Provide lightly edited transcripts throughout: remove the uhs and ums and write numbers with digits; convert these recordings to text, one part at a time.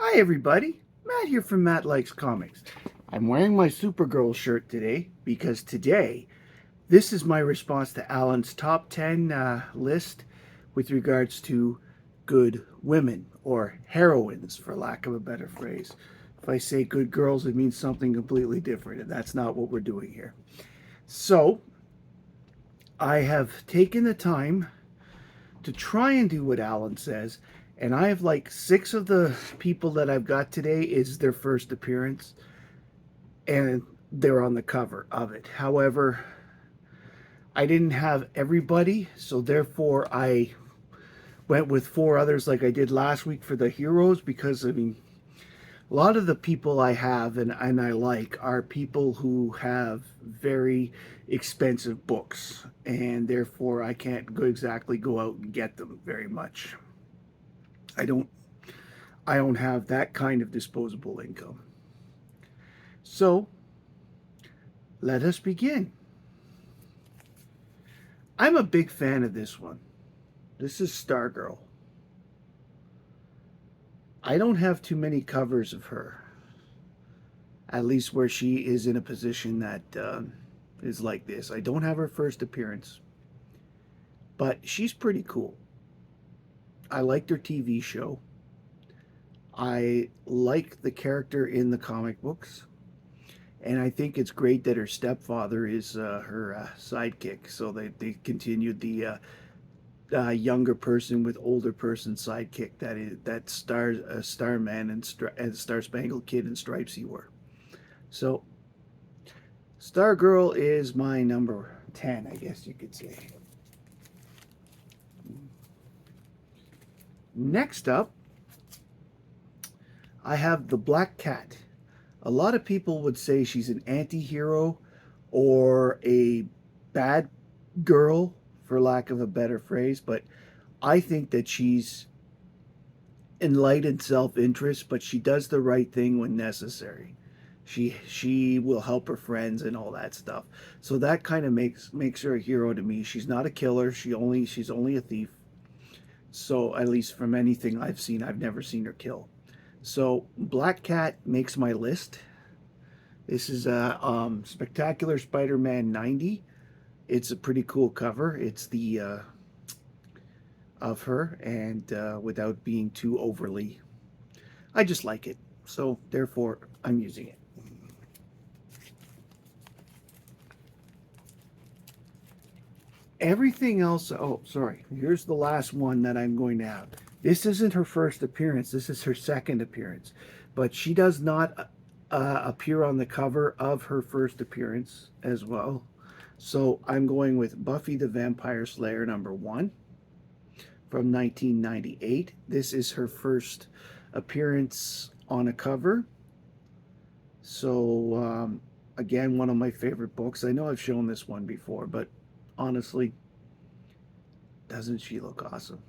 Hi everybody, Matt here from Matt Likes Comics. I'm wearing my Supergirl shirt today because today this is my response to Allan's top 10 list with regards to good women or heroines, for lack of a better phrase. If I say good girls, it means something completely different, and that's not what we're doing here. So, I have taken the time to try and do what Allan says. And I have like six of the people that I've got today is their first appearance, and they're on the cover of it. However, I didn't have everybody, so therefore I went with four others like I did last week for the heroes because I mean a lot of the people I have and I like are people who have very expensive books, and therefore I can't exactly go out and get them very much. I don't I don't have that kind of disposable income. So let us begin. I'm a big fan of this one. This is Stargirl. I don't have too many covers of her, at least where she is in a position that is like this. I don't have her first appearance, but she's pretty cool. I liked her TV show. I like the character in the comic books. And I think it's great that her stepfather is her sidekick. So they continued the younger person with older person sidekick that Starman and Star Spangled Kid and Stripes he were. So Stargirl is my number 10, I guess you could say. Next up, I have the Black Cat. A lot of people would say she's an anti-hero or a bad girl, for lack of a better phrase, but I think that she's enlightened self-interest, but she does the right thing when necessary. She will help her friends and all that stuff. So that kind of makes her a hero to me. She's not a killer. She's only a thief. So at least from anything I've seen, I've never seen her kill. So Black Cat makes my list. This is a Spectacular Spider-Man 90. It's a pretty cool cover. It's the of her, and without being too overly, I just like it. So therefore, I'm using it. Everything else. Oh, sorry. Here's the last one that I'm going to have. This isn't her first appearance. This is her second appearance, but she does not appear on the cover of her first appearance as well. So I'm going with Buffy the Vampire Slayer #1 from 1998. This is her first appearance on a cover. So again, one of my favorite books. I know I've shown this one before, but honestly, doesn't she look awesome?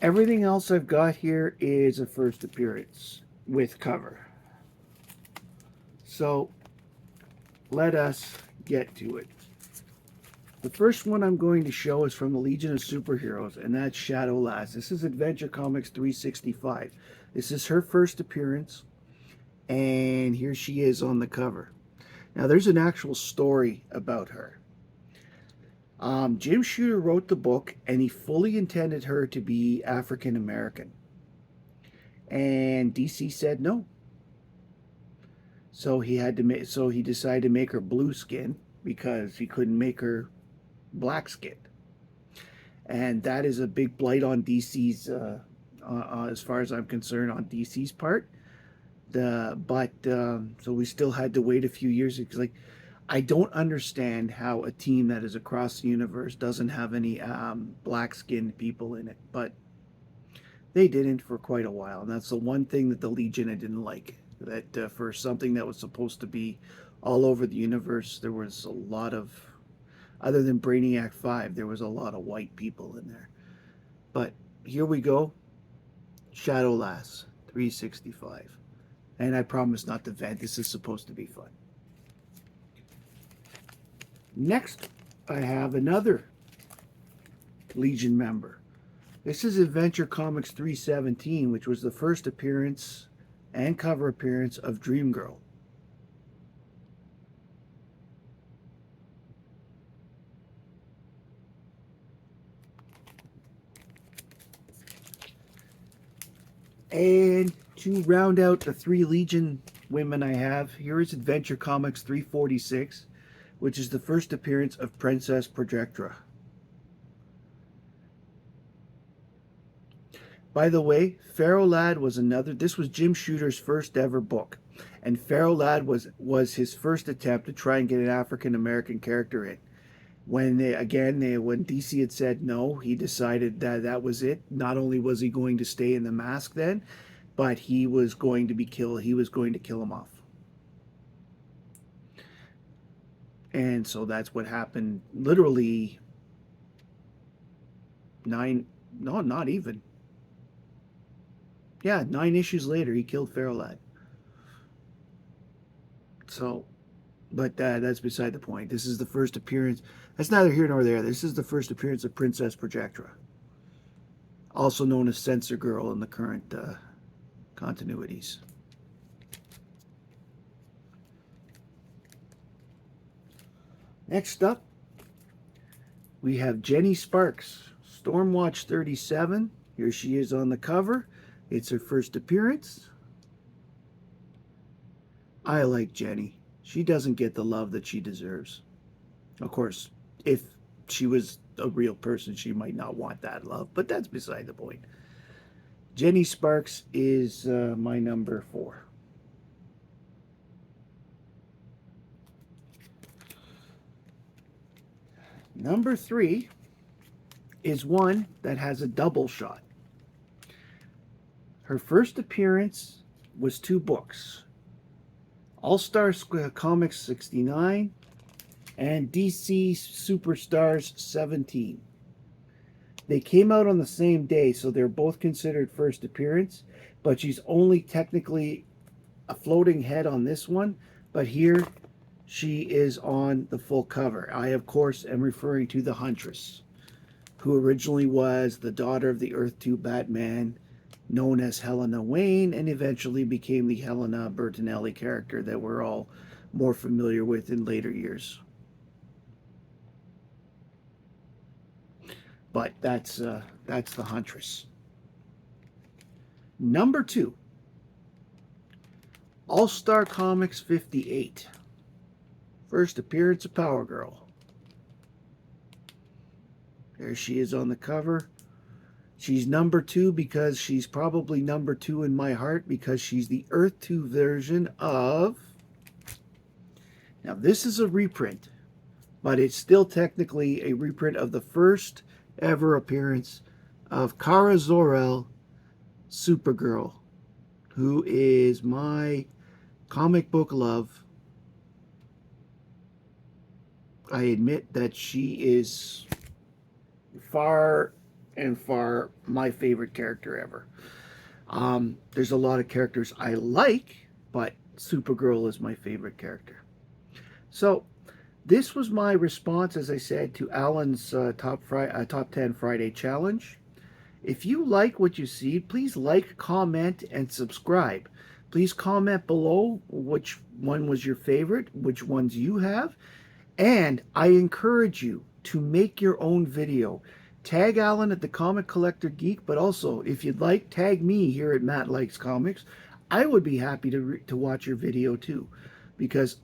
Everything else I've got here is a first appearance with cover. So let us get to it. The first one I'm going to show is from the Legion of Superheroes, and that's Shadow Lass. This is Adventure Comics 365. This is her first appearance, and here she is on the cover. Now, there's an actual story about her. Jim Shooter wrote the book, and he fully intended her to be African American. And DC said no. So he decided to make her blue skin because he couldn't make her black skin. And that is a big blight on DC's, as far as I'm concerned, on DC's part. So we still had to wait a few years because, like, I don't understand how a team that is across the universe doesn't have any black-skinned people in it, but they didn't for quite a while, and that's the one thing that the Legion I didn't like. That for something that was supposed to be all over the universe, there was a lot of, other than Brainiac 5, there was a lot of white people in there. But here we go, Shadow Lass 365. And I promise not to vent. This is supposed to be fun. Next, I have another Legion member. This is Adventure Comics 317, which was the first appearance and cover appearance of Dream Girl. And to round out the 3 Legion women I have, here is Adventure Comics 346, which is the first appearance of Princess Projectra. By the way, Pharaoh Lad was this was Jim Shooter's first ever book. And Pharaoh Lad was his first attempt to try and get an African American character in. When when DC had said no, he decided that that was it. Not only was he going to stay in the mask then, but he was going to be killed. He was going to kill him off. And so that's what happened. Literally not even. Yeah, 9 issues later, he killed Pharaoh Lad. So, but that's beside the point. This is the first appearance. That's neither here nor there. This is the first appearance of Princess Projectra, also known as Censor Girl in the current continuities. Next up, we have Jenny Sparks, Stormwatch 37. Here she is on the cover. It's her first appearance. I like Jenny. She doesn't get the love that she deserves. Of course, if she was a real person, she might not want that love, but that's beside the point. Jenny Sparks is my number 4. Number 3 is one that has a double shot. Her first appearance was 2 books, All-Star Comics 69 and DC Superstars 17. They came out on the same day, so they're both considered first appearance, but she's only technically a floating head on this one, but here she is on the full cover. I, of course, am referring to the Huntress, who originally was the daughter of the Earth 2 Batman, known as Helena Wayne, and eventually became the Helena Bertinelli character that we're all more familiar with in later years. But that's the Huntress. Number 2, All-Star Comics 58. First appearance of Power Girl. There she is on the cover. She's number 2 because she's probably number 2 in my heart, because she's the Earth 2 version of... Now, this is a reprint, but it's still technically a reprint of the first ever appearance of Kara Zor-El, Supergirl, who is my comic book love. I admit that she is far and far my favorite character ever. There's a lot of characters I like, but Supergirl is my favorite character. So this was my response, as I said, to Allan's top 10 Friday challenge. If you like what you see, please like, comment, and subscribe. Please comment below which one was your favorite, which ones you have. And I encourage you to make your own video. Tag Allan at the Comic Collector Geek, but also, if you'd like, tag me here at Matt Likes Comics. I would be happy to watch your video too, because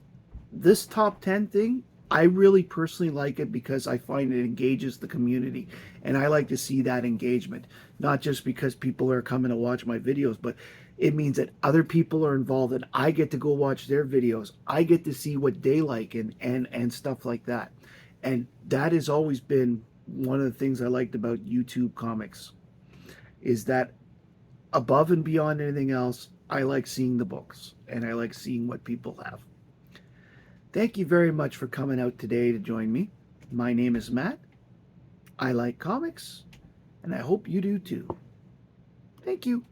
this top 10 thing, I really personally like it because I find it engages the community, and I like to see that engagement, not just because people are coming to watch my videos, but it means that other people are involved and I get to go watch their videos. I get to see what they like and stuff like that. And that has always been one of the things I liked about YouTube comics, is that above and beyond anything else, I like seeing the books and I like seeing what people have. Thank you very much for coming out today to join me. My name is Matt. I like comics, and I hope you do too. Thank you.